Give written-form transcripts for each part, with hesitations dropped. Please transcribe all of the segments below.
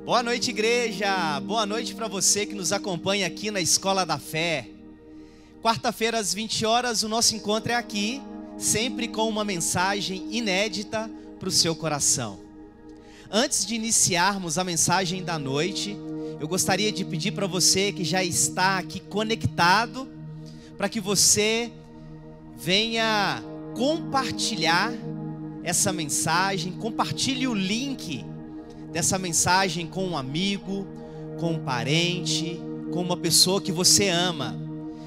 Boa noite, igreja! Boa noite para você que nos acompanha aqui na Escola da Fé. Quarta-feira às 20 horas o nosso encontro é aqui, sempre com uma mensagem inédita para o seu coração. Antes de iniciarmos a mensagem da noite, eu gostaria de pedir para você que já está aqui conectado, para que você venha compartilhar essa mensagem, compartilhe o link dessa mensagem com um amigo, com um parente, com uma pessoa que você ama.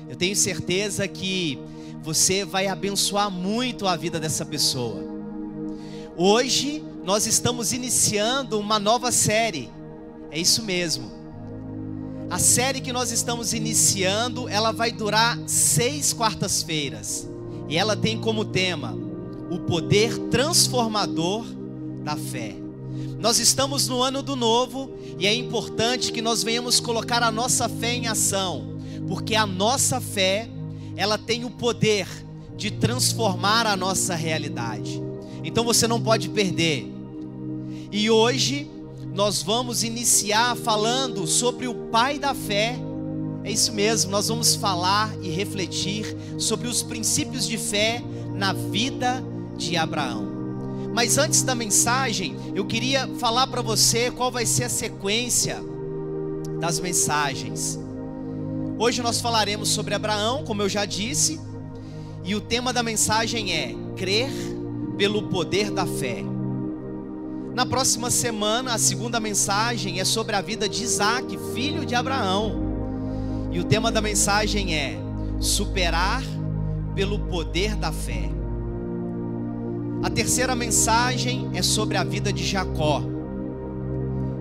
Eu tenho certeza que você vai abençoar muito a vida dessa pessoa. Hoje nós estamos iniciando uma nova série. É isso mesmo. A série que nós estamos iniciando, ela vai durar 6 quartas-feiras. E ela tem como tema o poder transformador da fé. Nós estamos no ano do novo e é importante que nós venhamos colocar a nossa fé em ação, porque a nossa fé, ela tem o poder de transformar a nossa realidade. Então você não pode perder. E hoje nós vamos iniciar falando sobre o pai da fé. É isso mesmo, nós vamos falar e refletir sobre os princípios de fé na vida de Abraão. Mas antes da mensagem, eu queria falar para você qual vai ser a sequência das mensagens. Hoje nós falaremos sobre Abraão, como eu já disse, e o tema da mensagem é crer pelo poder da fé. Na próxima semana, a segunda mensagem é sobre a vida de Isaac, filho de Abraão. E o tema da mensagem é superar pelo poder da fé. A terceira mensagem é sobre a vida de Jacó.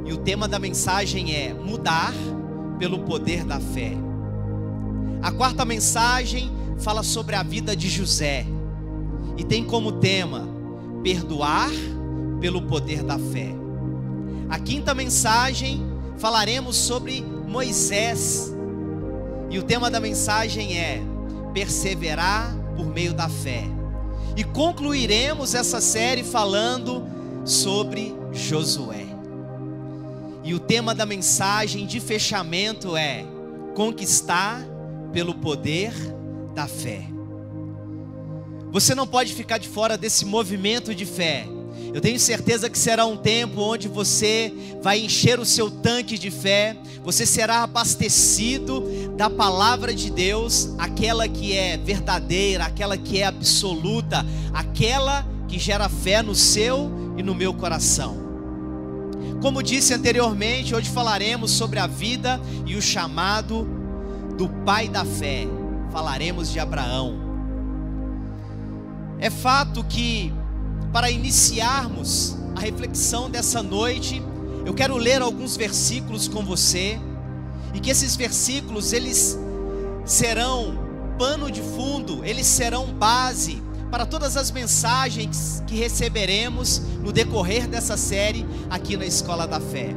E o tema da mensagem é mudar pelo poder da fé. A quarta mensagem fala sobre a vida de José. E tem como tema perdoar pelo poder da fé. A quinta mensagem falaremos sobre Moisés. E o tema da mensagem é perseverar por meio da fé. E concluiremos essa série falando sobre Josué. E o tema da mensagem de fechamento é conquistar pelo poder da fé. Você não pode ficar de fora desse movimento de fé. Eu tenho certeza que será um tempo onde você vai encher o seu tanque de fé, você será abastecido da palavra de Deus, aquela que é verdadeira, aquela que é absoluta, aquela que gera fé no seu e no meu coração. Como disse anteriormente, hoje falaremos sobre a vida e o chamado do pai da fé. Falaremos de Abraão. É fato que para iniciarmos a reflexão dessa noite, eu quero ler alguns versículos com você, e que esses versículos, eles serão pano de fundo, eles serão base para todas as mensagens que receberemos no decorrer dessa série aqui na Escola da Fé.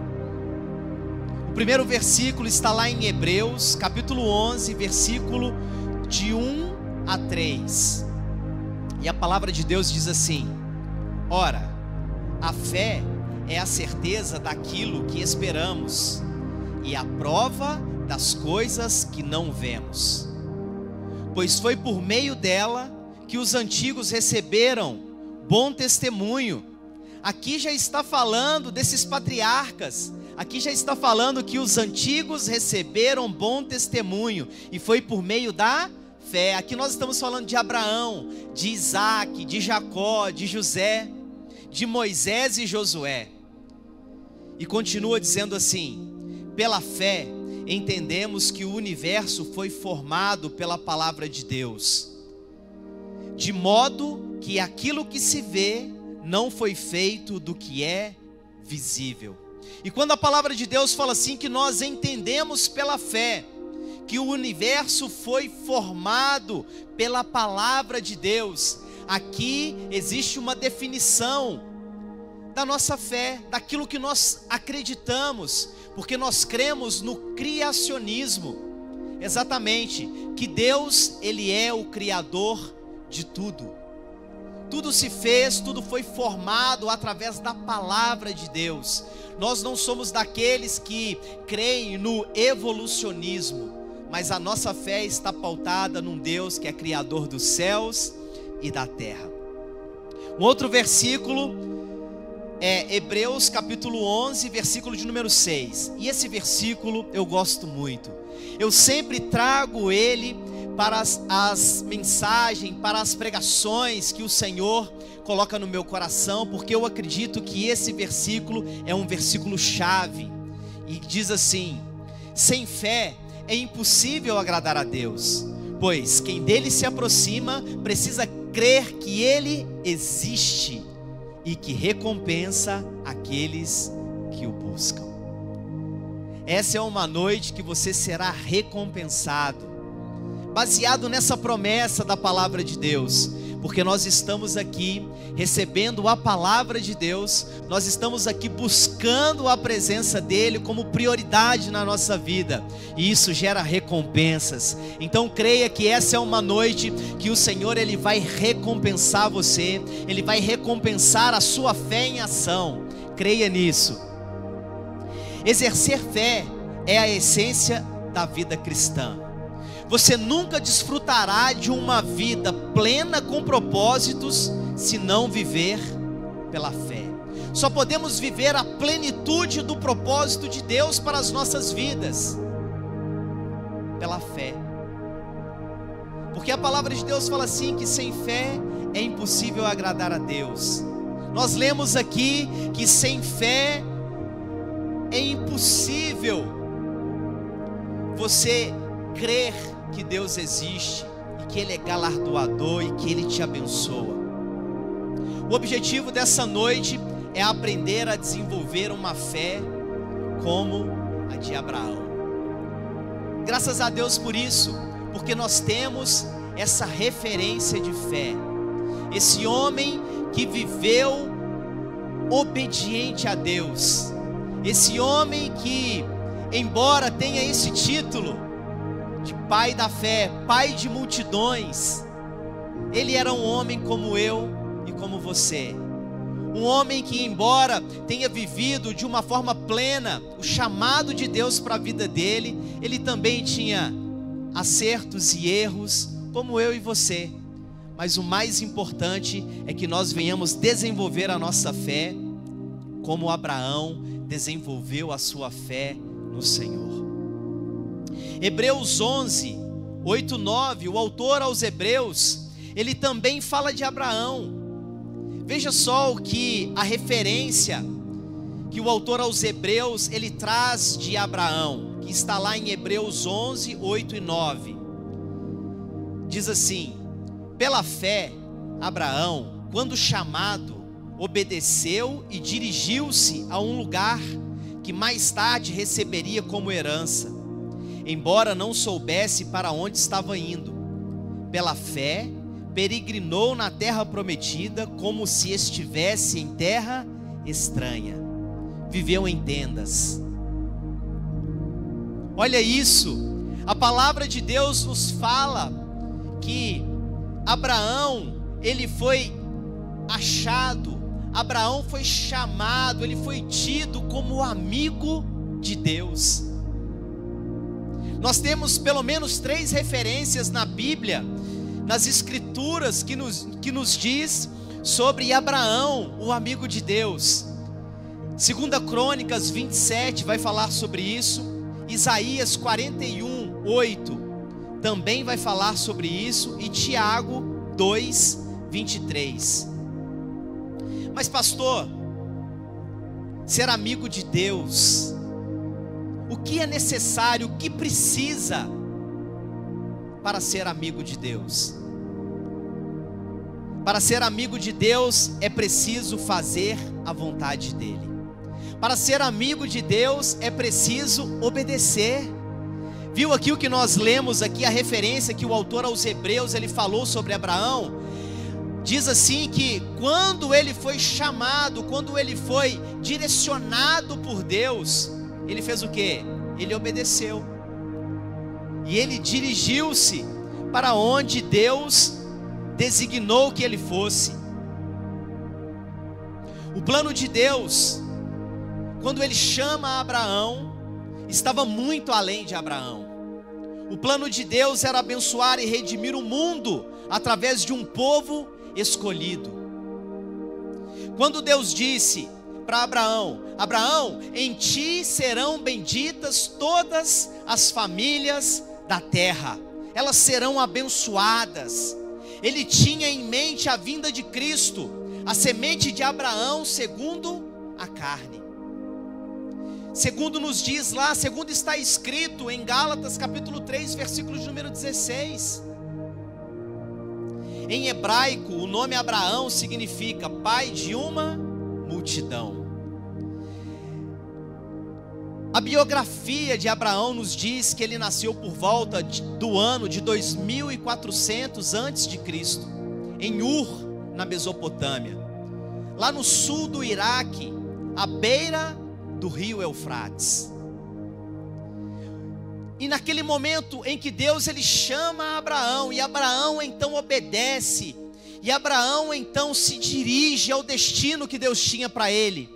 O primeiro versículo está lá em Hebreus, capítulo 11, versículo de 1 a 3. E a palavra de Deus diz assim: ora, a fé é a certeza daquilo que esperamos e a prova das coisas que não vemos. Pois foi por meio dela que os antigos receberam bom testemunho. Aqui já está falando desses patriarcas. Aqui já está falando que os antigos receberam bom testemunho e foi por meio da fé. Aqui nós estamos falando de Abraão, de Isaac, de Jacó, de José, de Moisés e Josué. E continua dizendo assim: pela fé entendemos que o universo foi formado pela palavra de Deus, de modo que aquilo que se vê não foi feito do que é visível. E quando a palavra de Deus fala assim, que nós entendemos pela fé que o universo foi formado pela palavra de Deus, aqui existe uma definição da nossa fé, daquilo que nós acreditamos, porque nós cremos no criacionismo, exatamente, que Deus, Ele é o Criador de tudo. Tudo se fez, tudo foi formado através da palavra de Deus. Nós não somos daqueles que creem no evolucionismo, mas a nossa fé está pautada num Deus que é criador dos céus e da terra. Um outro versículo é Hebreus capítulo 11, versículo de número 6. E esse versículo eu gosto muito. Eu sempre trago ele para as mensagens, para as pregações que o Senhor coloca no meu coração, porque eu acredito que esse versículo é um versículo chave. E diz assim: sem fé é impossível agradar a Deus, pois quem dele se aproxima precisa crer que ele existe e que recompensa aqueles que o buscam. Essa é uma noite que você será recompensado, baseado nessa promessa da palavra de Deus, porque nós estamos aqui recebendo a palavra de Deus, nós estamos aqui buscando a presença dEle como prioridade na nossa vida, e isso gera recompensas. Então creia que essa é uma noite que o Senhor Ele vai recompensar você, Ele vai recompensar a sua fé em ação. Creia nisso. Exercer fé é a essência da vida cristã. Você nunca desfrutará de uma vida plena com propósitos se não viver pela fé. Só podemos viver a plenitude do propósito de Deus para as nossas vidas pela fé. Porque a palavra de Deus fala assim, que sem fé é impossível agradar a Deus. Nós lemos aqui que sem fé é impossível você crer que Deus existe e que Ele é galardoador e que Ele te abençoa. O objetivo dessa noite é aprender a desenvolver uma fé como a de Abraão. Graças a Deus por isso, porque nós temos essa referência de fé. Esse homem que viveu obediente a Deus. Esse homem que, embora tenha esse título de pai da fé, pai de multidões, ele era um homem como eu e como você. Um homem que, embora tenha vivido de uma forma plena o chamado de Deus para a vida dele, ele também tinha acertos e erros, como eu e você. Mas o mais importante é que nós venhamos desenvolver a nossa fé, como Abraão desenvolveu a sua fé no Senhor. Hebreus 11, 8, 9, o autor aos Hebreus, ele também fala de Abraão. Veja só o que a referência que o autor aos Hebreus, ele traz de Abraão, que está lá em Hebreus 11, 8 e 9. Diz assim: pela fé, Abraão, quando chamado, obedeceu e dirigiu-se a um lugar que mais tarde receberia como herança, embora não soubesse para onde estava indo. Pela fé, peregrinou na terra prometida como se estivesse em terra estranha. Viveu em tendas. Olha isso, a palavra de Deus nos fala que Abraão, ele foi achado, Abraão foi chamado, ele foi tido como amigo de Deus. Nós temos pelo menos 3 referências na Bíblia, nas escrituras, que nos diz sobre Abraão, o amigo de Deus. 2 Crônicas 27 vai falar sobre isso. Isaías 41, 8 também vai falar sobre isso. E Tiago 2, 23. Mas pastor, ser amigo de Deus, o que é necessário, o que precisa para ser amigo de Deus? Para ser amigo de Deus é preciso fazer a vontade dEle. Para ser amigo de Deus é preciso obedecer. Viu aqui o que nós lemos aqui, a referência que o autor aos Hebreus, ele falou sobre Abraão? Diz assim que quando ele foi chamado, quando ele foi direcionado por Deus, ele fez o quê? Ele obedeceu. E ele dirigiu-se para onde Deus designou que ele fosse. O plano de Deus, quando Ele chama Abraão, estava muito além de Abraão. O plano de Deus era abençoar e redimir o mundo através de um povo escolhido. Quando Deus disse para Abraão: Abraão, em ti serão benditas todas as famílias da terra, elas serão abençoadas. Ele tinha em mente a vinda de Cristo, a semente de Abraão segundo a carne. Segundo nos diz lá, segundo está escrito em Gálatas capítulo 3, versículo de número 16. Em hebraico, o nome Abraão significa pai de uma multidão. A biografia de Abraão nos diz que ele nasceu por volta do ano de 2400 a.C., em Ur, na Mesopotâmia, lá no sul do Iraque, à beira do rio Eufrates. E naquele momento em que Deus ele chama Abraão, e Abraão então obedece, e Abraão então se dirige ao destino que Deus tinha para ele.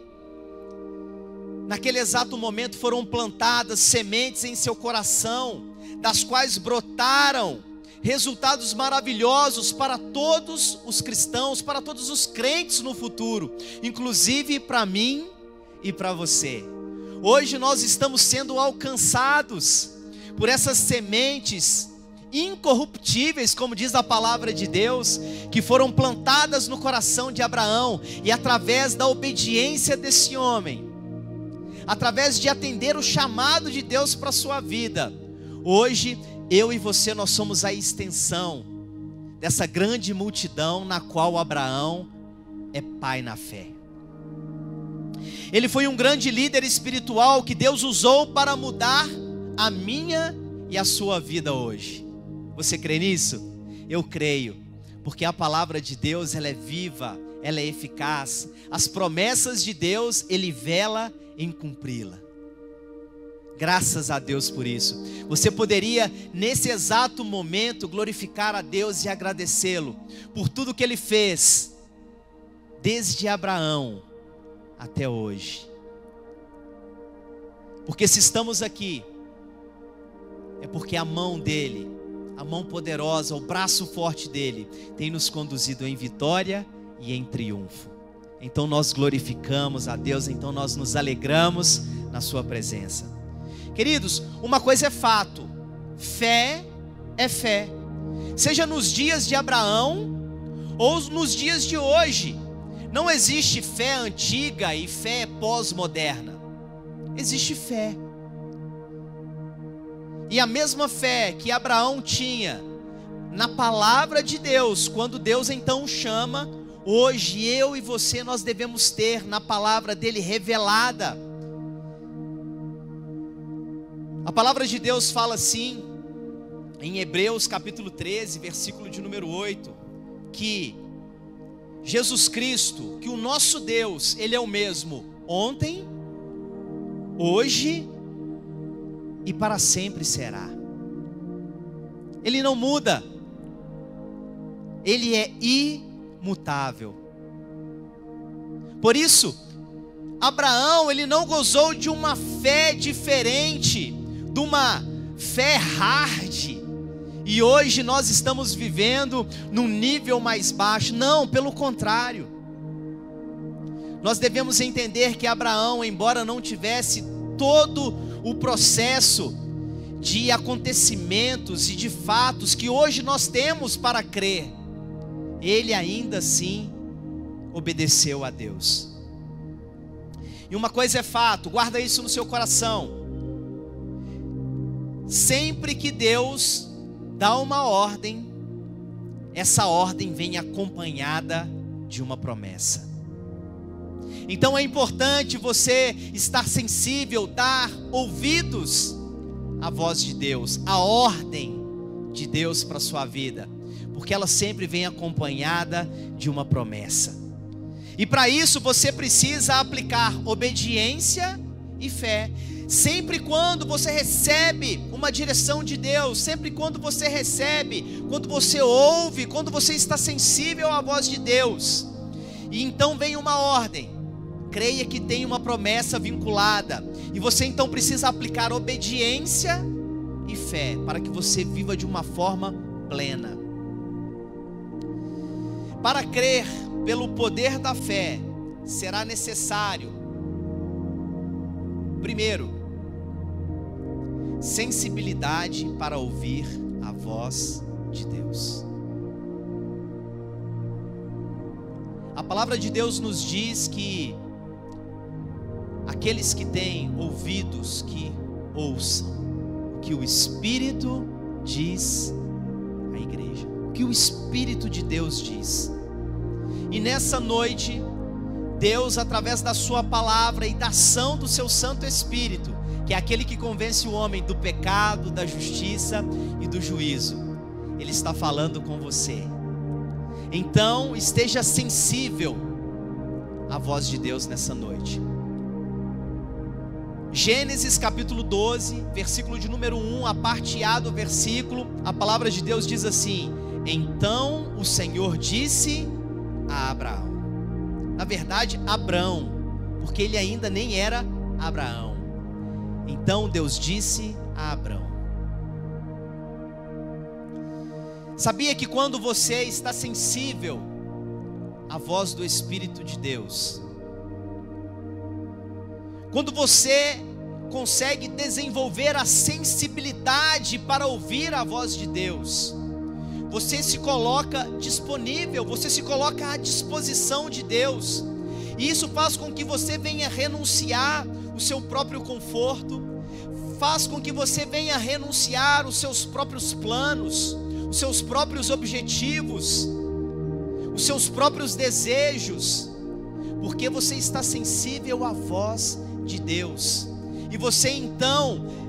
Naquele exato momento foram plantadas sementes em seu coração, das quais brotaram resultados maravilhosos para todos os cristãos, para todos os crentes no futuro, inclusive para mim e para você. Hoje nós estamos sendo alcançados por essas sementes incorruptíveis, como diz a palavra de Deus, que foram plantadas no coração de Abraão, e através da obediência desse homem, através de atender o chamado de Deus para a sua vida, hoje eu e você, nós somos a extensão dessa grande multidão na qual Abraão é pai na fé. Ele foi um grande líder espiritual que Deus usou para mudar a minha e a sua vida hoje. Você crê nisso? Eu creio, porque a palavra de Deus, ela é viva, ela é eficaz. As promessas de Deus, Ele vela em cumpri-la. Graças a Deus por isso. Você poderia nesse exato momento glorificar a Deus e agradecê-lo por tudo que Ele fez, desde Abraão até hoje. Porque se estamos aqui, é porque a mão dele, a mão poderosa, o braço forte dele, tem nos conduzido em vitória e em triunfo. Então nós glorificamos a Deus, então nós nos alegramos na sua presença. Queridos, uma coisa é fato: fé é fé. Seja nos dias de Abraão ou nos dias de hoje. Não existe fé antiga e fé pós-moderna. Existe fé. E a mesma fé que Abraão tinha na palavra de Deus, quando Deus então chama, hoje eu e você nós devemos ter na palavra dele revelada. A palavra de Deus fala assim, em Hebreus capítulo 13, versículo de número 8, que Jesus Cristo, que o nosso Deus, Ele é o mesmo ontem, hoje e para sempre será. Ele não muda, Ele é imutável. Por isso, Abraão, ele não gozou de uma fé diferente, de uma fé hard, e hoje nós estamos vivendo num nível mais baixo. Não, pelo contrário. Nós devemos entender que Abraão, embora não tivesse todo o processo de acontecimentos e de fatos que hoje nós temos para crer, ele ainda assim obedeceu a Deus. E uma coisa é fato, guarda isso no seu coração: sempre que Deus dá uma ordem, essa ordem vem acompanhada de uma promessa. Então é importante você estar sensível, dar ouvidos à voz de Deus, à ordem de Deus para a sua vida, porque ela sempre vem acompanhada de uma promessa. E para isso você precisa aplicar obediência e fé. Sempre quando você recebe uma direção de Deus, sempre quando você recebe, quando você ouve, quando você está sensível à voz de Deus, e então vem uma ordem, creia que tem uma promessa vinculada, e você então precisa aplicar obediência e fé, para que você viva de uma forma plena. Para crer pelo poder da fé, será necessário, primeiro, sensibilidade para ouvir a voz de Deus. A palavra de Deus nos diz que aqueles que têm ouvidos, que ouçam o que o Espírito diz à igreja, o que o Espírito de Deus diz. E nessa noite, Deus, através da sua palavra e da ação do seu Santo Espírito, que é aquele que convence o homem do pecado, da justiça e do juízo, Ele está falando com você. Então, esteja sensível à voz de Deus nessa noite. Gênesis capítulo 12, versículo de número 1, a parte A do versículo, a palavra de Deus diz assim: então o Senhor disse a Abraão. Na verdade, Abrão, porque ele ainda nem era Abraão. Então Deus disse a Abrão. Sabia que quando você está sensível à voz do Espírito de Deus, quando você consegue desenvolver a sensibilidade para ouvir a voz de Deus, você se coloca disponível, você se coloca à disposição de Deus, e isso faz com que você venha renunciar o seu próprio conforto, faz com que você venha renunciar os seus próprios planos, os seus próprios objetivos, os seus próprios desejos, porque você está sensível à voz de Deus, e você então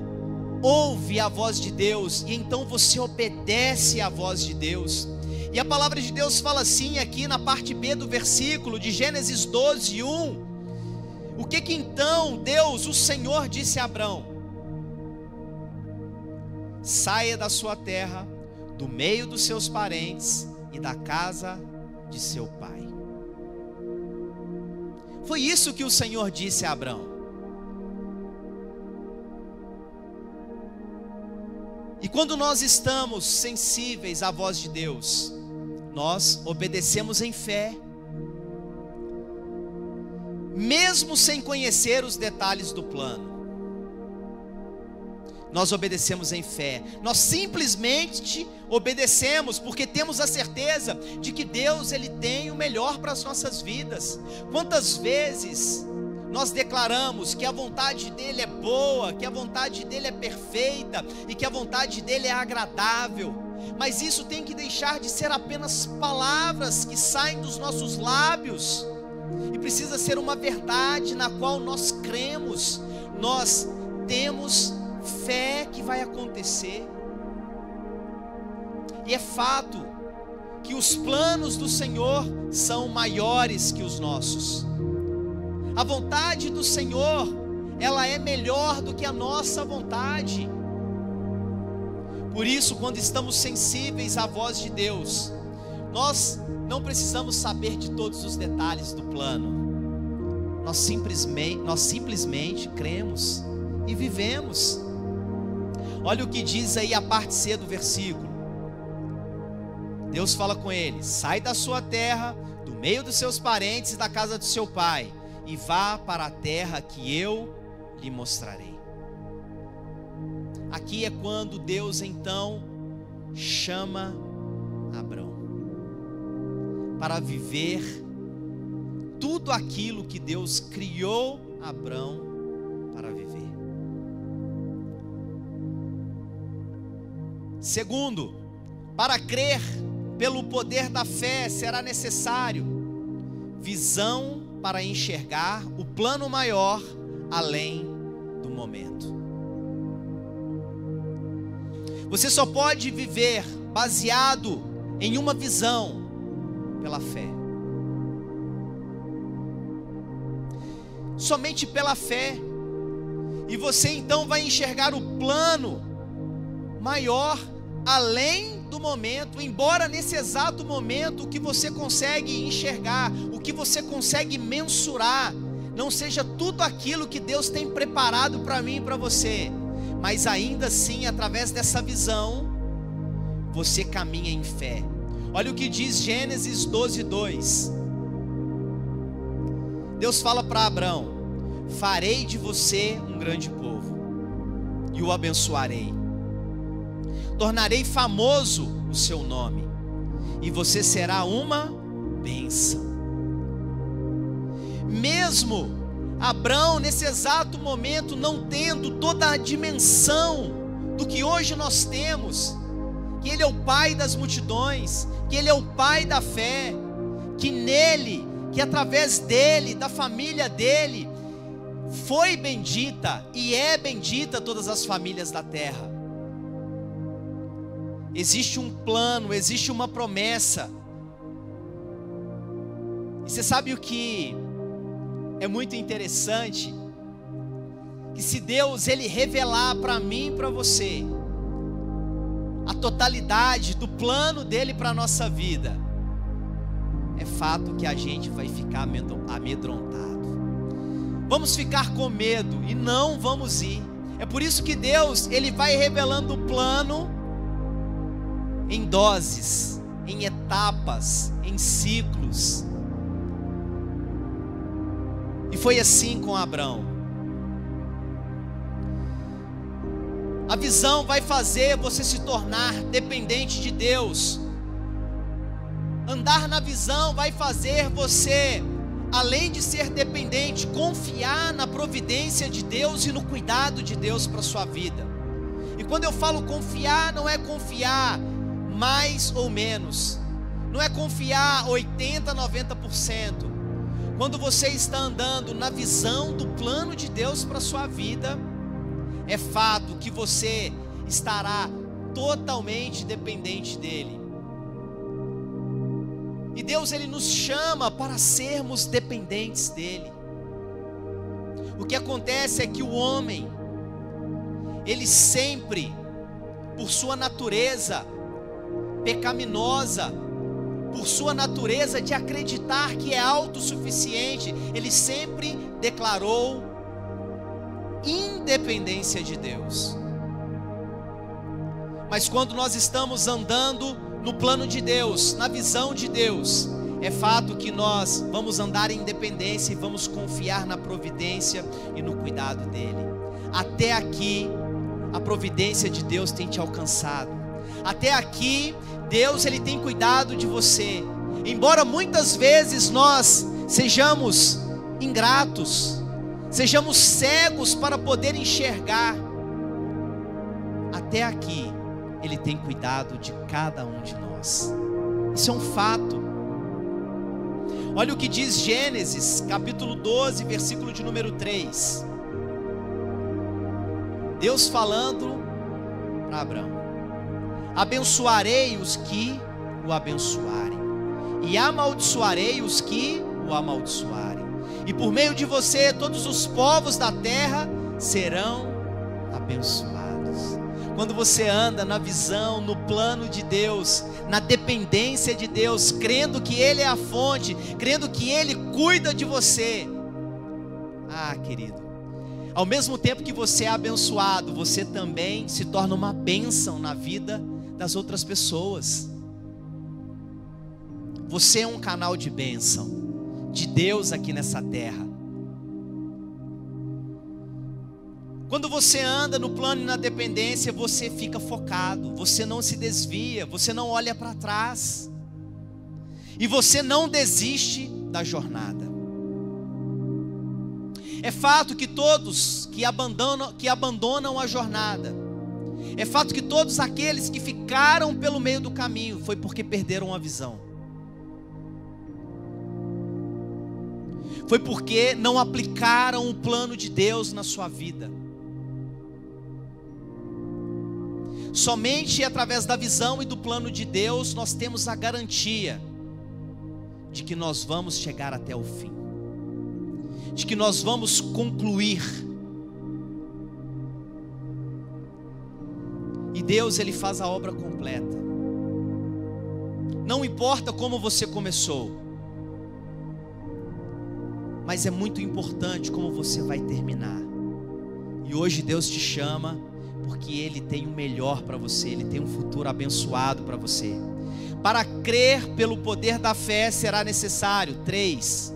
ouve a voz de Deus, e então você obedece à voz de Deus. E a palavra de Deus fala assim aqui na parte B do versículo de Gênesis 12, 1. O que então Deus, o Senhor, disse a Abrão? Saia da sua terra, do meio dos seus parentes e da casa de seu pai. Foi isso que o Senhor disse a Abrão. E quando nós estamos sensíveis à voz de Deus, nós obedecemos em fé, mesmo sem conhecer os detalhes do plano. Nós obedecemos em fé, nós simplesmente obedecemos, porque temos a certeza de que Deus, Ele tem o melhor para as nossas vidas. Quantas vezes nós declaramos que a vontade dEle é boa, que a vontade dEle é perfeita, e que a vontade dEle é agradável, mas isso tem que deixar de ser apenas palavras que saem dos nossos lábios, e precisa ser uma verdade na qual nós cremos, nós temos fé que vai acontecer. E é fato que os planos do Senhor são maiores que os nossos. A vontade do Senhor, ela é melhor do que a nossa vontade. Por isso, quando estamos sensíveis à voz de Deus, nós não precisamos saber de todos os detalhes do plano. Nós simplesmente cremos e vivemos. Olha o que diz aí a parte C do versículo. Deus fala com ele: sai da sua terra, do meio dos seus parentes e da casa do seu pai, e vá para a terra que eu lhe mostrarei. Aqui é quando Deus então chama Abrão para viver tudo aquilo que Deus criou Abrão para viver. Segundo, para crer pelo poder da fé será necessário visão para enxergar o plano maior além do momento. Você só pode viver baseado em uma visão pela fé. Somente pela fé. E você então vai enxergar o plano maior além do momento, embora nesse exato momento o que você consegue enxergar, o que você consegue mensurar, não seja tudo aquilo que Deus tem preparado para mim e para você, mas ainda assim, através dessa visão, você caminha em fé. Olha o que diz Gênesis 12:2. Deus fala para Abrão: farei de você um grande povo, e o abençoarei. Tornarei famoso o seu nome, e você será uma bênção. Mesmo Abrão, nesse exato momento, não tendo toda a dimensão do que hoje nós temos, que ele é o pai das multidões, que ele é o pai da fé, que nele, que através dele, da família dele, foi bendita e é bendita todas as famílias da terra. Existe um plano, existe uma promessa. E você sabe o que é muito interessante? Que se Deus ele revelar para mim e para você a totalidade do plano dele para a nossa vida, é fato que a gente vai ficar amedrontado. Vamos ficar com medo e não vamos ir. É por isso que Deus ele vai revelando o plano em doses, em etapas, em ciclos. E foi assim com Abrão. A visão vai fazer você se tornar dependente de Deus. Andar na visão vai fazer você, além de ser dependente, confiar na providência de Deus e no cuidado de Deus para a sua vida. E quando eu falo confiar, não é confiar mais ou menos, não é confiar 80%, 90%. Quando você está andando na visão do plano de Deus para a sua vida, é fato que você estará totalmente dependente dele. E Deus ele nos chama para sermos dependentes dele. O que acontece é que o homem, ele sempre, por sua natureza pecaminosa, por sua natureza de acreditar que é autossuficiente, ele sempre declarou independência de Deus. Mas quando nós estamos andando no plano de Deus, na visão de Deus, é fato que nós vamos andar em independência e vamos confiar na providência e no cuidado dele. Até aqui, a providência de Deus tem te alcançado. Até aqui, Deus ele tem cuidado de você. Embora muitas vezes nós sejamos ingratos, sejamos cegos para poder enxergar, até aqui ele tem cuidado de cada um de nós. Isso é um fato. Olha o que diz Gênesis capítulo 12, versículo de número 3. Deus falando para Abrão: abençoarei os que o abençoarem, e amaldiçoarei os que o amaldiçoarem, e por meio de você todos os povos da terra serão abençoados. Quando você anda na visão, no plano de Deus, na dependência de Deus, crendo que Ele é a fonte, crendo que Ele cuida de você, querido, ao mesmo tempo que você é abençoado, você também se torna uma bênção na vida das outras pessoas. Você é um canal de bênção de Deus aqui nessa terra. Quando você anda no plano e na dependência, você fica focado, você não se desvia, você não olha para trás, e você não desiste da jornada. É fato que todos que abandonam a jornada, é fato que todos aqueles que ficaram pelo meio do caminho, foi porque perderam a visão, foi porque não aplicaram o plano de Deus na sua vida. Somente através da visão e do plano de Deus nós temos a garantia de que nós vamos chegar até o fim, de que nós vamos concluir. E Deus ele faz a obra completa. Não importa como você começou, mas é muito importante como você vai terminar. E hoje Deus te chama porque Ele tem o melhor para você, Ele tem um futuro abençoado para você. Para crer pelo poder da fé será necessário 3.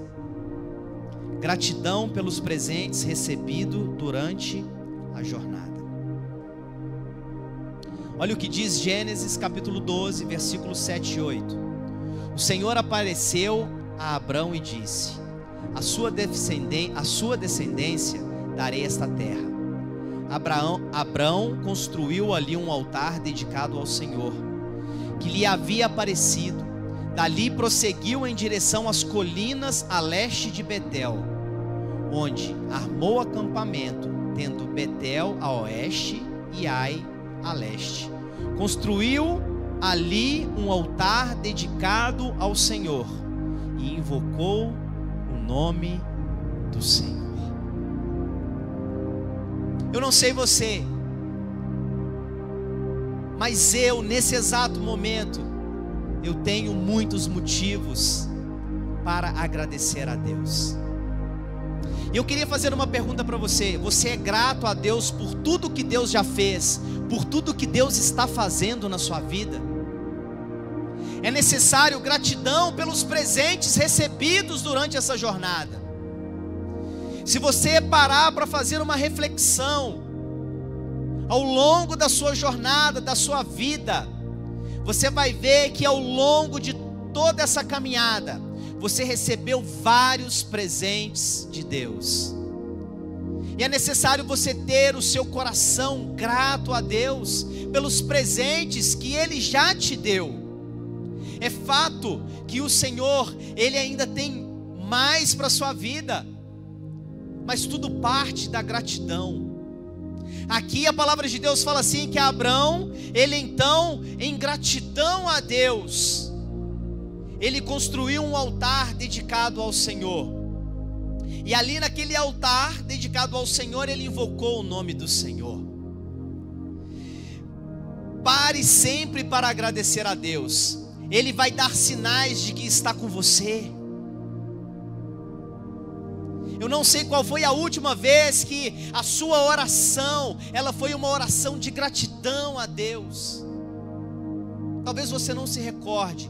Gratidão pelos presentes recebidos durante a jornada. Olha o que diz Gênesis capítulo 12, versículos 7 e 8. O Senhor apareceu a Abrão e disse: a sua descendência darei esta terra. Abrão construiu ali um altar dedicado ao Senhor, que lhe havia aparecido. Dali prosseguiu em direção às colinas a leste de Betel, onde armou acampamento, tendo Betel a oeste e Ai a leste. Construiu ali um altar dedicado ao Senhor e invocou o nome do Senhor. Eu não sei você, mas eu, nesse exato momento, eu tenho muitos motivos para agradecer a Deus. E eu queria fazer uma pergunta para você: você é grato a Deus por tudo que Deus já fez, por tudo que Deus está fazendo na sua vida? É necessário gratidão pelos presentes recebidos durante essa jornada. Se você parar para fazer uma reflexão ao longo da sua jornada, da sua vida, você vai ver que ao longo de toda essa caminhada, você recebeu vários presentes de Deus. E é necessário você ter o seu coração grato a Deus pelos presentes que Ele já te deu. É fato que o Senhor, Ele ainda tem mais para a sua vida, mas tudo parte da gratidão. Aqui a palavra de Deus fala assim, que Abrão, ele então, em gratidão a Deus, ele construiu um altar dedicado ao Senhor. E ali naquele altar dedicado ao Senhor, ele invocou o nome do Senhor. Pare sempre para agradecer a Deus. Ele vai dar sinais de que está com você. Eu não sei qual foi a última vez que a sua oração, ela foi uma oração de gratidão a Deus. Talvez você não se recorde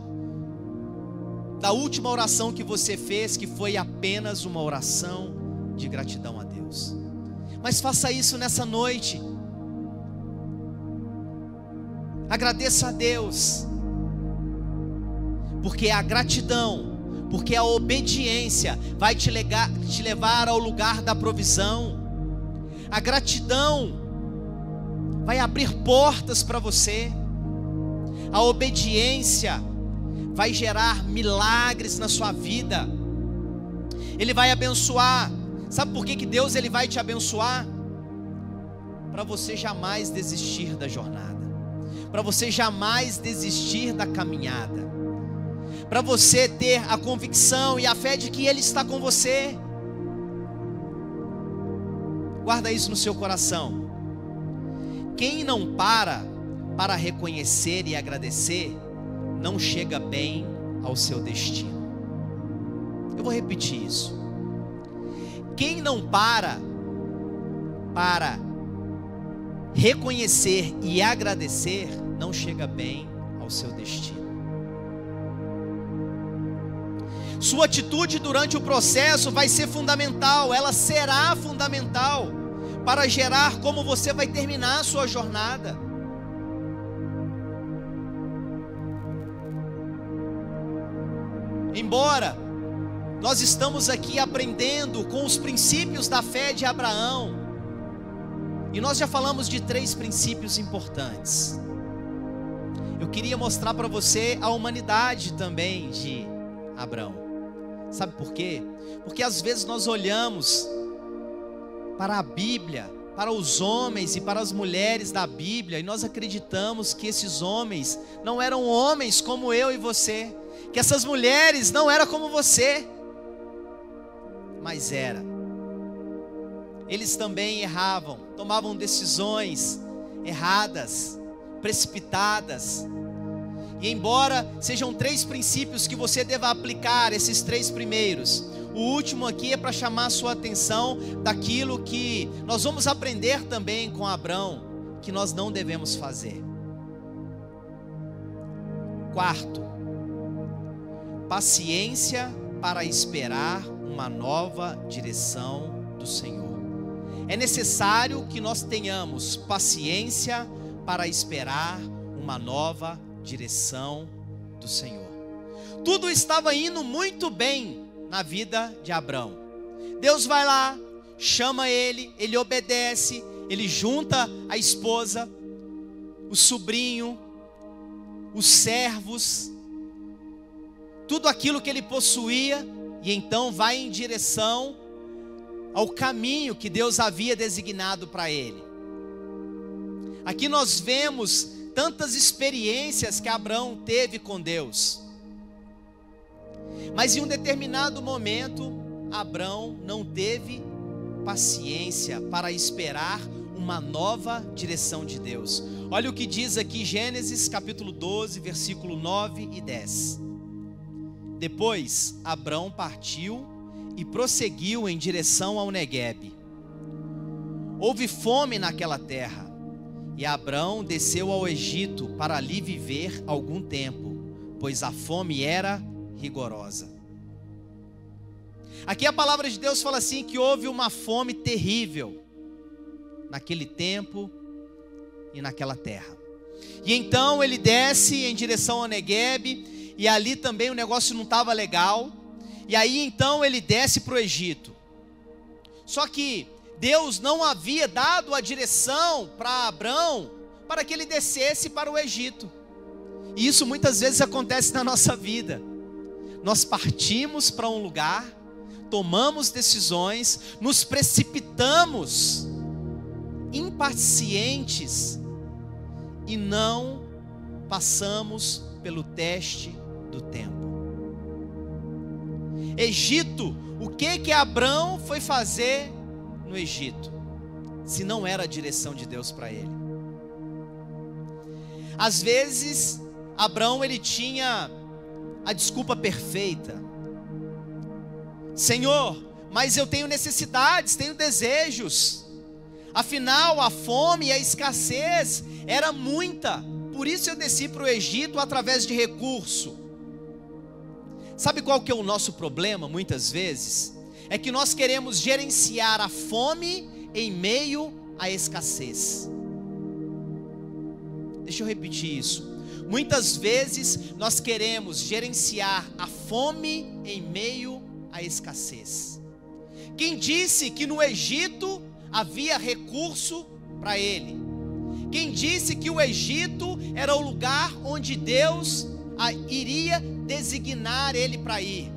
da última oração que você fez, que foi apenas uma oração de gratidão a Deus. Mas faça isso nessa noite. Agradeça a Deus, porque a gratidão, porque a obediência vai te levar ao lugar da provisão. A gratidão vai abrir portas para você. A obediência vai gerar milagres na sua vida. Ele vai abençoar. Sabe por que Deus ele vai te abençoar? Para você jamais desistir da jornada, para você jamais desistir da caminhada, para você ter a convicção e a fé de que Ele está com você. Guarda isso no seu coração. Quem não para reconhecer e agradecer, não chega bem ao seu destino. Eu vou repetir isso. Quem não para reconhecer e agradecer, não chega bem ao seu destino. Sua atitude durante o processo vai ser fundamental, ela será fundamental para gerar como você vai terminar a sua jornada. Embora nós estamos aqui aprendendo com os princípios da fé de Abraão, e nós já falamos de 3 princípios importantes, eu queria mostrar para você a humanidade também de Abraão. Sabe por quê? Porque às vezes nós olhamos para a Bíblia, para os homens e para as mulheres da Bíblia, e nós acreditamos que esses homens não eram homens como eu e você, que essas mulheres não eram como você, mas era. Eles também erravam, tomavam decisões erradas, precipitadas. E embora sejam 3 princípios que você deva aplicar, esses 3 primeiros, O último aqui é para chamar a sua atenção daquilo que nós vamos aprender também com Abrão, que nós não devemos fazer. Quarto, paciência para esperar uma nova direção do Senhor. É necessário que nós tenhamos paciência para esperar uma nova direção do Senhor. Tudo estava indo muito bem na vida de Abrão. Deus vai lá, chama ele, ele obedece, ele junta a esposa, o sobrinho, os servos, tudo aquilo que ele possuía, e então vai em direção ao caminho que Deus havia designado para ele. Aqui nós vemos tantas experiências que Abrão teve com Deus. Mas em um determinado momento, Abrão não teve paciência para esperar uma nova direção de Deus. Olha o que diz aqui Gênesis capítulo 12, versículo 9 e 10. Depois Abrão partiu e prosseguiu em direção ao Neguebe. Houve fome naquela terra, e Abrão desceu ao Egito para ali viver algum tempo, pois a fome era rigorosa. Aqui a palavra de Deus fala assim, que houve uma fome terrível naquele tempo e naquela terra. E então ele desce em direção ao Neguebe, e ali também o negócio não estava legal. E aí então ele desce para o Egito. Só que Deus não havia dado a direção para Abrão para que ele descesse para o Egito. E isso muitas vezes acontece na nossa vida. Nós partimos para um lugar, tomamos decisões, nos precipitamos, impacientes, e não passamos pelo teste do tempo. Egito, o que Abrão foi fazer no Egito, se não era a direção de Deus para ele? Às vezes, Abrão ele tinha a desculpa perfeita: Senhor, mas eu tenho necessidades, tenho desejos, afinal a fome e a escassez era muita, por isso eu desci para o Egito através de recurso. Sabe qual que é o nosso problema muitas vezes? É que nós queremos gerenciar a fome em meio à escassez. Deixa eu repetir isso. Muitas vezes nós queremos gerenciar a fome em meio à escassez. Quem disse que no Egito havia recurso para ele? Quem disse que o Egito era o lugar onde Deus iria designar ele para ir?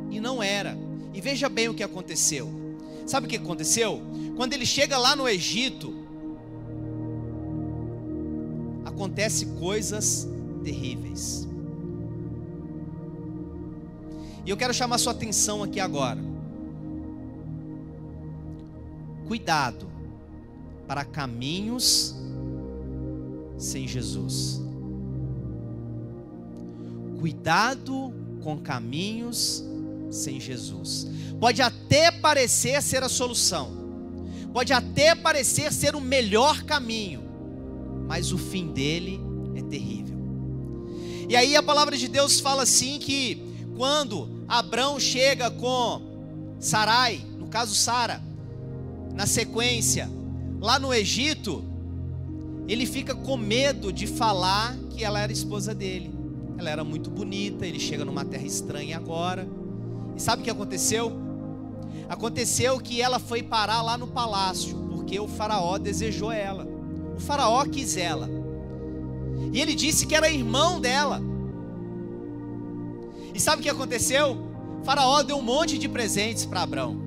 E não era. E veja bem o que aconteceu. Sabe o que aconteceu? Quando ele chega lá no Egito, acontece coisas terríveis. E eu quero chamar sua atenção aqui agora. Cuidado para caminhos sem Jesus. Cuidado com caminhos sem Jesus. Pode até parecer ser a solução, pode até parecer ser o melhor caminho, mas o fim dele é terrível. E aí a palavra de Deus fala assim, que quando Abrão chega com Sarai, no caso Sara, na sequência, lá no Egito, ele fica com medo de falar que ela era esposa dele. Ela era muito bonita, ele chega numa terra estranha agora. E sabe o que aconteceu? Aconteceu que ela foi parar lá no palácio, porque o faraó desejou ela. O faraó quis ela. E ele disse que era irmão dela. E sabe o que aconteceu? O faraó deu um monte de presentes para Abrão.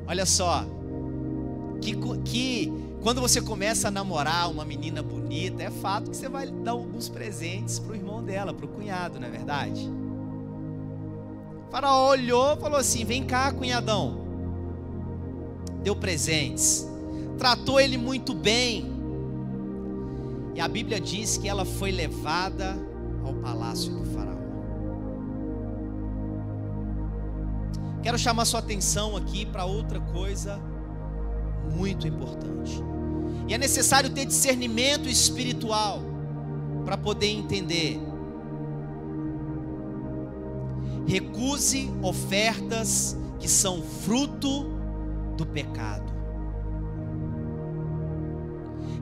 Olha só, que quando você começa a namorar uma menina bonita, é fato que você vai dar alguns presentes para o irmão dela, para o cunhado, não é verdade? O faraó olhou e falou assim: vem cá, cunhadão. Deu presentes, tratou ele muito bem. E a Bíblia diz que ela foi levada ao palácio do faraó. Quero chamar sua atenção aqui para outra coisa muito importante. E é necessário ter discernimento espiritual para poder entender. Recuse ofertas que são fruto do pecado.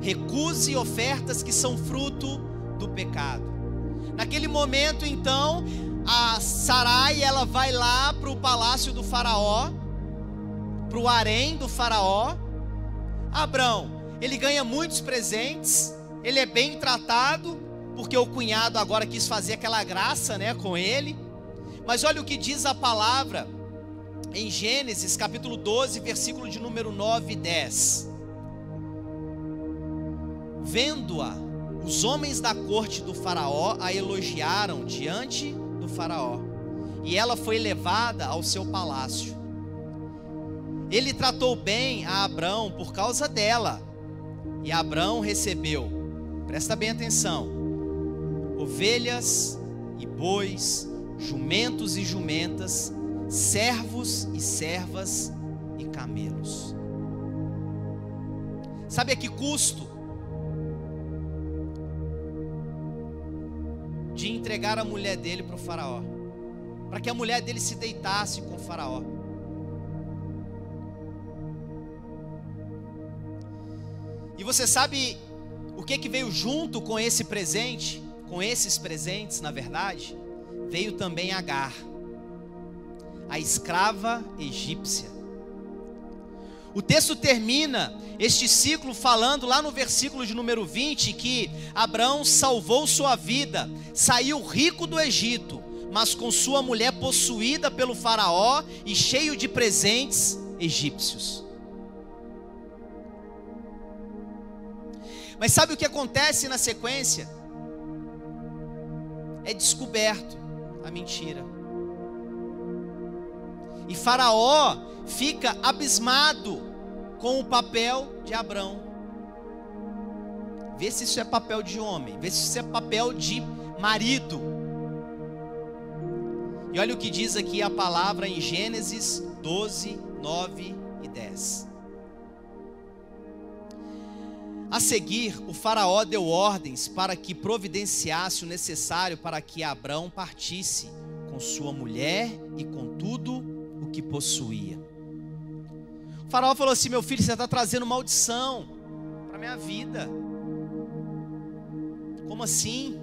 Recuse ofertas que são fruto do pecado. Naquele momento, então, a Sarai, ela vai lá para o palácio do faraó, para o harém do faraó. Abrão, ele ganha muitos presentes, ele é bem tratado, porque o cunhado agora quis fazer aquela graça, né, com ele. Mas olha o que diz a palavra em Gênesis capítulo 12, versículo de número 9 e 10. Vendo-a, os homens da corte do faraó a elogiaram diante do faraó, e ela foi levada ao seu palácio. Ele tratou bem a Abrão por causa dela, e Abrão recebeu, presta bem atenção, ovelhas e bois, jumentos e jumentas, servos e servas e camelos. Sabe a que custo de entregar a mulher dele para o faraó, para que a mulher dele se deitasse com o faraó? E você sabe o que veio junto com esse presente, com esses presentes, na verdade? Veio também Agar, a escrava egípcia. O texto termina este ciclo falando lá no versículo de número 20 que Abrão salvou sua vida, saiu rico do Egito, mas com sua mulher possuída pelo faraó e cheio de presentes egípcios. Mas sabe o que acontece na sequência? É descoberto a mentira. E Faraó fica abismado com o papel de Abrão. Vê se isso é papel de homem, vê se isso é papel de marido. E olha o que diz aqui a palavra em Gênesis 12, 9 e 10. A seguir, o faraó deu ordens para que providenciasse o necessário para que Abrão partisse com sua mulher e com tudo o que possuía. O faraó falou assim: meu filho, você está trazendo maldição para a minha vida. Como assim?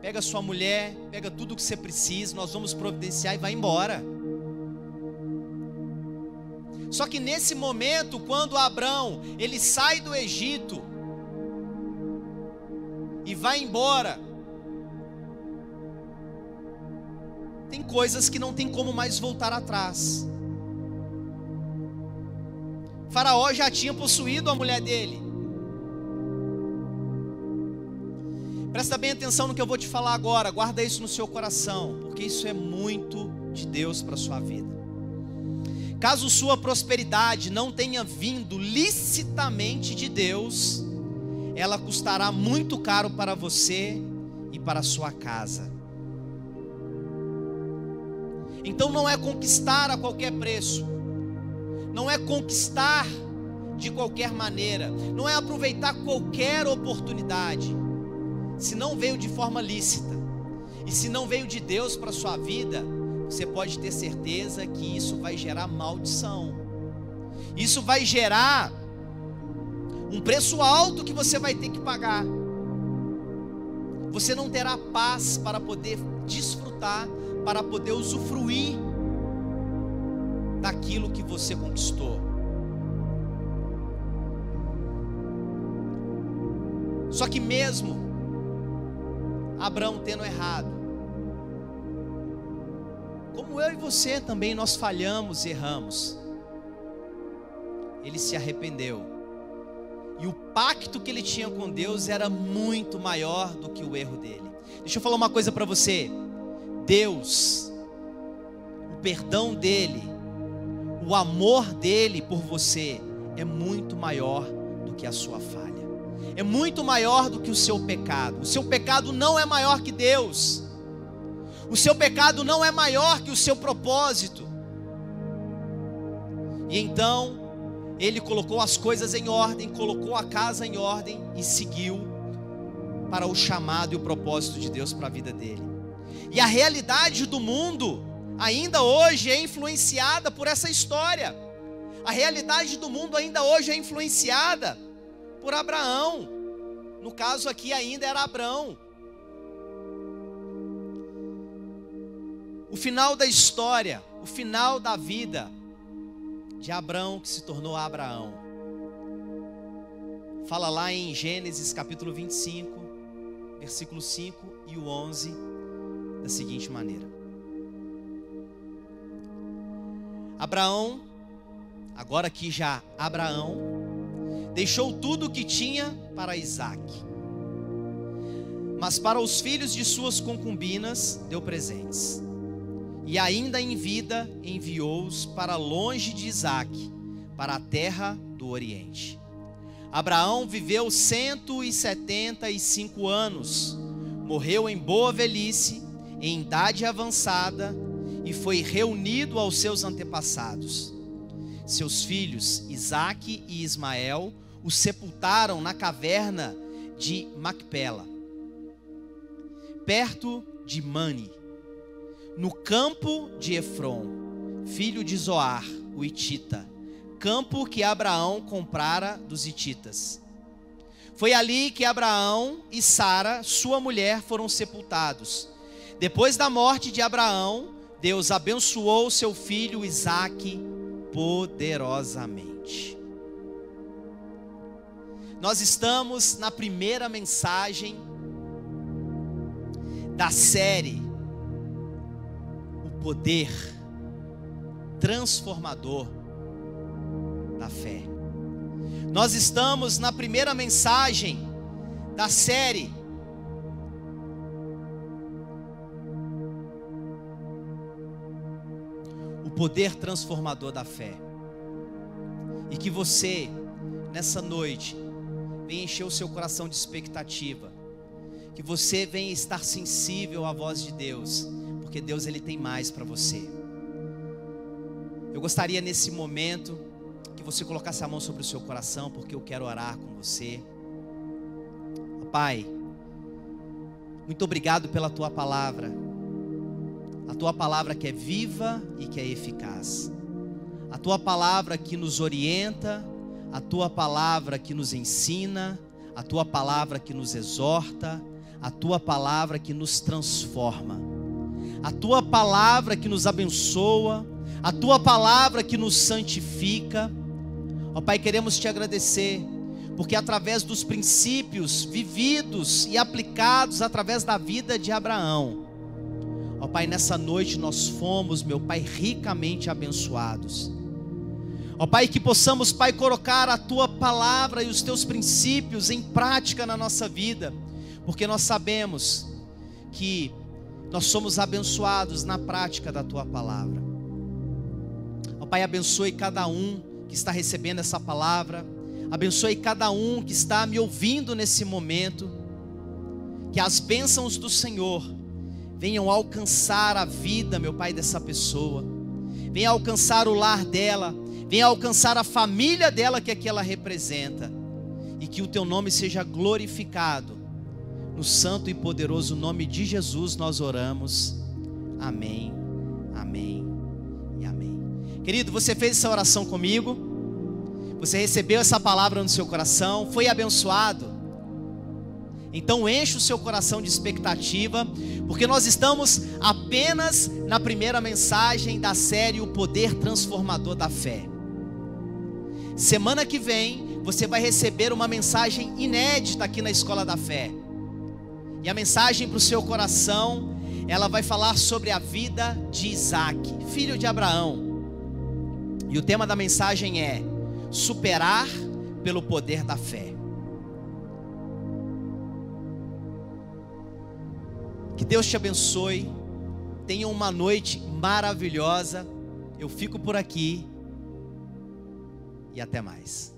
Pega sua mulher, pega tudo o que você precisa, nós vamos providenciar e vai embora. Só que nesse momento, quando Abrão, ele sai do Egito e vai embora, tem coisas que não tem como mais voltar atrás. Faraó já tinha possuído a mulher dele. Presta bem atenção no que eu vou te falar agora, guarda isso no seu coração, porque isso é muito de Deus para a sua vida. Caso sua prosperidade não tenha vindo licitamente de Deus, ela custará muito caro para você e para a sua casa. Então não é conquistar a qualquer preço, não é conquistar de qualquer maneira, não é aproveitar qualquer oportunidade. Se não veio de forma lícita, e se não veio de Deus para a sua vida, você pode ter certeza que isso vai gerar maldição. Isso vai gerar um preço alto que você vai ter que pagar. Você não terá paz para poder desfrutar, para poder usufruir daquilo que você conquistou. Só que mesmo Abrão tendo errado, como eu e você também, nós falhamos e erramos, ele se arrependeu, e o pacto que ele tinha com Deus era muito maior do que o erro dele. Deixa eu falar uma coisa para você: Deus, o perdão dele, o amor dele por você é muito maior do que a sua falha, é muito maior do que o seu pecado. O seu pecado não é maior que Deus. O seu pecado não é maior que o seu propósito. E então, ele colocou as coisas em ordem, colocou a casa em ordem e seguiu para o chamado e o propósito de Deus para a vida dele. E a realidade do mundo, ainda hoje, é influenciada por essa história. A realidade do mundo ainda hoje é influenciada por Abraão. No caso aqui ainda era Abrão. O final da história, o final da vida de Abrão, que se tornou Abraão, fala lá em Gênesis capítulo 25, versículo 5 e o 11, da seguinte maneira: Abraão, agora aqui já Abraão, deixou tudo o que tinha para Isaque, mas para os filhos de suas concubinas deu presentes. E ainda em vida enviou-os para longe de Isaque, para a terra do Oriente. Abraão viveu 175 anos, morreu em boa velhice, em idade avançada, e foi reunido aos seus antepassados. Seus filhos Isaque e Ismael o sepultaram na caverna de Macpela, perto de Mani, no campo de Efron, filho de Zoar, o Hitita, campo que Abraão comprara dos hititas. Foi ali que Abraão e Sara, sua mulher, foram sepultados. Depois da morte de Abraão, Deus abençoou seu filho Isaque poderosamente. Nós estamos na primeira mensagem da série O Poder Transformador da Fé. Nós estamos na primeira mensagem da série O Poder Transformador da Fé. E que você, nessa noite, venha encher o seu coração de expectativa. Que você venha estar sensível à voz de Deus, porque Deus, Ele tem mais para você. Eu gostaria nesse momento que você colocasse a mão sobre o seu coração, porque eu quero orar com você. Pai, muito obrigado pela Tua palavra. A Tua palavra que é viva e que é eficaz. A Tua palavra que nos orienta, a Tua palavra que nos ensina, a Tua palavra que nos exorta, a Tua palavra que nos transforma, a Tua palavra que nos abençoa, a Tua palavra que nos santifica. Ó Pai, queremos Te agradecer, porque através dos princípios vividos e aplicados através da vida de Abraão, ó Pai, nessa noite nós fomos, meu Pai, ricamente abençoados. Ó Pai, que possamos, Pai, colocar a Tua palavra e os Teus princípios em prática na nossa vida, porque nós sabemos que nós somos abençoados na prática da Tua palavra. Ó Pai, abençoe cada um que está recebendo essa palavra, abençoe cada um que está me ouvindo nesse momento, que as bênçãos do Senhor venham alcançar a vida, meu Pai, dessa pessoa, venha alcançar o lar dela, venha alcançar a família dela que aqui ela representa, e que o Teu nome seja glorificado. No santo e poderoso nome de Jesus nós oramos. Amém, amém e amém. Querido, você fez essa oração comigo? Você recebeu essa palavra no seu coração? Foi abençoado? Então enche o seu coração de expectativa, porque nós estamos apenas na primeira mensagem da série O Poder Transformador da Fé. Semana que vem você vai receber uma mensagem inédita aqui na Escola da Fé. E a mensagem para o seu coração, ela vai falar sobre a vida de Isaque, filho de Abraão. E o tema da mensagem é superar pelo poder da fé. Que Deus te abençoe. Tenha uma noite maravilhosa. Eu fico por aqui e até mais.